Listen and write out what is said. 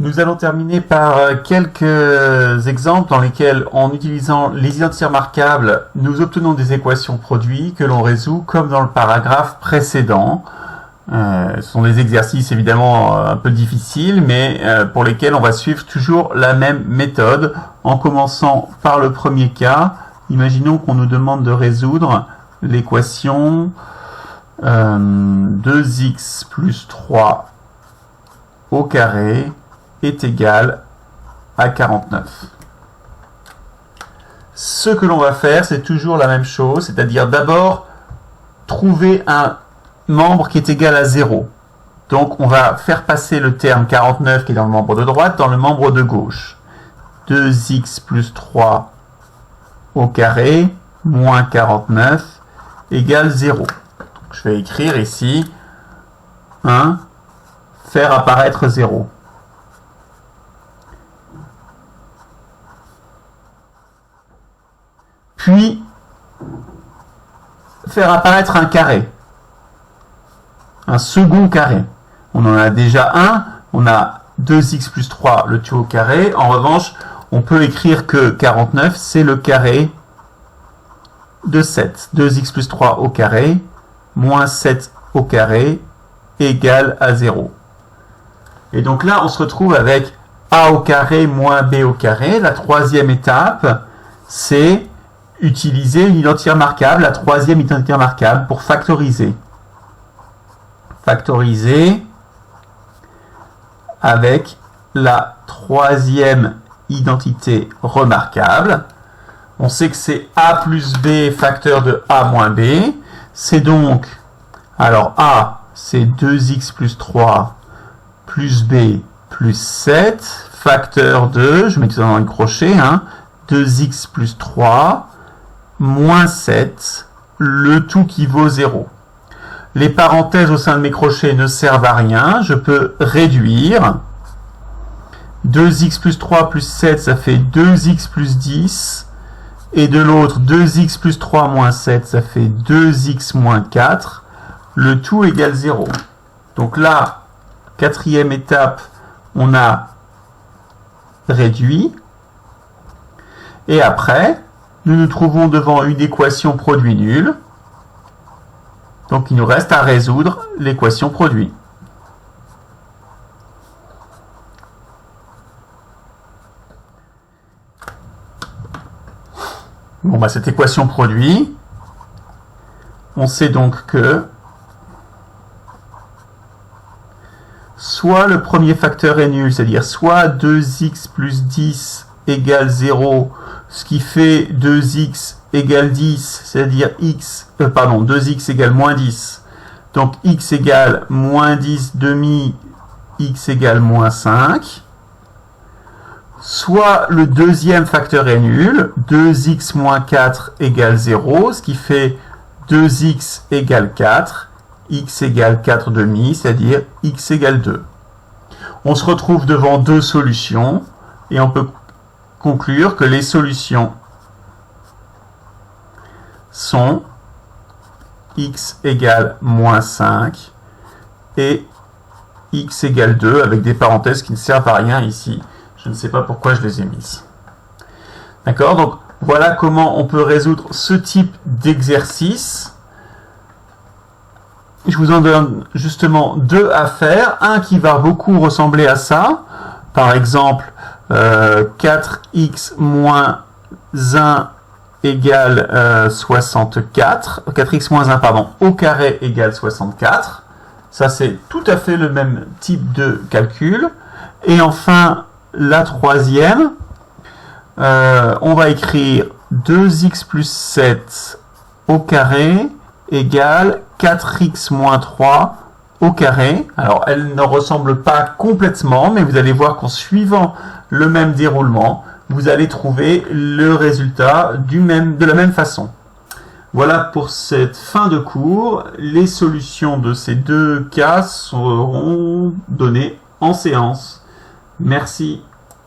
Nous allons terminer par quelques exemples dans lesquels, en utilisant les identités remarquables, nous obtenons des équations produits que l'on résout comme dans le paragraphe précédent. Ce sont des exercices évidemment un peu difficiles, mais pour lesquels on va suivre toujours la même méthode, en commençant par le premier cas. Imaginons qu'on nous demande de résoudre l'équation 2x plus 3 au carré est égal à 49. Ce que l'on va faire, c'est toujours la même chose, c'est-à-dire d'abord trouver un membre qui est égal à 0. Donc on va faire passer le terme 49 qui est dans le membre de droite dans le membre de gauche. 2x plus 3 au carré moins 49 égale 0. Donc, je vais écrire ici 1, faire apparaître 0. Puis, faire apparaître un carré. Un second carré. On en a déjà un, on a 2x plus 3, le tout au carré. En revanche, on peut écrire que 49, c'est le carré de 7. 2x plus 3 au carré, moins 7 au carré, égale à 0. Et donc là, on se retrouve avec a au carré moins b au carré. La troisième étape, c'est utiliser une identité remarquable, la troisième identité remarquable, pour factoriser. Factoriser avec la troisième identité remarquable. On sait que c'est a plus b facteur de a moins b. C'est donc, alors a, c'est 2x plus 3 plus b plus 7, facteur de, je mets tout ça dans un crochet, 2x plus 3 moins 7, le tout qui vaut 0. Les parenthèses au sein de mes crochets ne servent à rien. Je peux réduire. 2x plus 3 plus 7, ça fait 2x plus 10. Et de l'autre, 2x plus 3 moins 7, ça fait 2x moins 4. Le tout égale 0. Donc là, quatrième étape, on a réduit. Et après, nous nous trouvons devant une équation produit nul. Donc il nous reste à résoudre l'équation produit. Bon, cette équation produit, on sait donc que soit le premier facteur est nul, c'est-à-dire soit 2x plus 10 égale 0, ce qui fait 2x égale 10, c'est-à-dire 2x égale moins 10. Donc x égale moins 10 demi, x égale moins 5. Soit le deuxième facteur est nul, 2x moins 4 égale 0, ce qui fait 2x égale 4, x égale 4 demi, c'est-à-dire x égale 2. On se retrouve devant deux solutions et on peut conclure que les solutions sont x égale moins 5 et x égale 2 avec des parenthèses qui ne servent à rien ici. Je ne sais pas pourquoi je les ai mises. D'accord? Donc voilà comment on peut résoudre ce type d'exercice. Je vous en donne justement deux à faire. Un qui va beaucoup ressembler à ça. Par exemple, 4x moins 1 égale 64. 4x moins 1, pardon, au carré égale 64. Ça, c'est tout à fait le même type de calcul. Et enfin, la troisième, on va écrire 2x plus 7 au carré égale 4x moins 3 au carré. Alors, elle ne ressemble pas complètement, mais vous allez voir qu'en suivant le même déroulement, vous allez trouver le résultat de la même façon. Voilà pour cette fin de cours. Les solutions de ces deux cas seront données en séance. Merci.